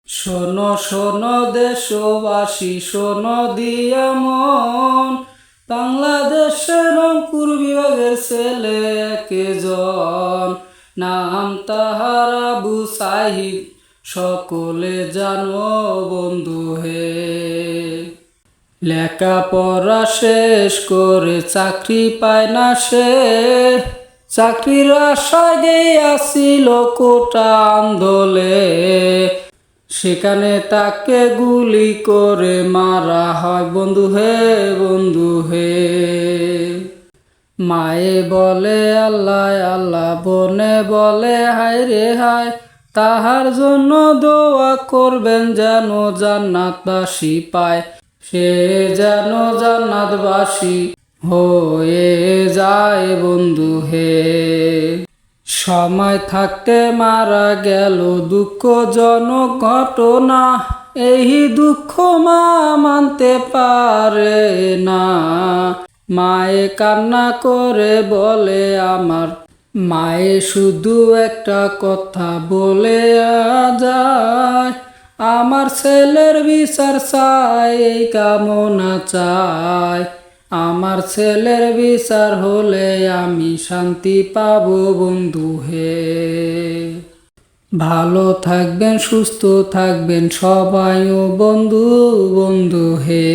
শোনো শোনো দেশবাসী, শোনো দিয়া মন, বাংলাদেশের রংপুর বিভাগের ছেলে একজন, নাম তাহার আবু সাহিদ, সকলে জানো বন্ধু হে। লেখাপড়া শেষ করে চাকরি পায় না সে, চাকরির আশায় গিয়াছিল কোটা আন্দোলে, সেখানে তাকে গুলি করে মারা হয় বন্ধু হে, বন্ধু হে। মায়ে বলে আল্লাহ আল্লাহ, বোনে বলে হায় রে হায়, তাহার জন্য দোয়া করবেন যেন জান্নাতবাসী পায়, সে যেন জান্নাতবাসী হয়ে যায় বন্ধু হে। সময় থাকতে মারা গেল দুঃখজনক ঘটনা, এই দুঃখ মা মানতে পারে না। মায়ে কান্না করে বলে আমার, মায়ে শুধু একটা কথা বলে যায়, আমার ছেলের বিচার চাই, এই কামনা চাই, আমার ছেলের বিচার হলে আমি শান্তি পাবো বন্ধু হে। ভালো থাকবেন, সুস্থ থাকবেন সবাই ও বন্ধু, বন্ধু হে।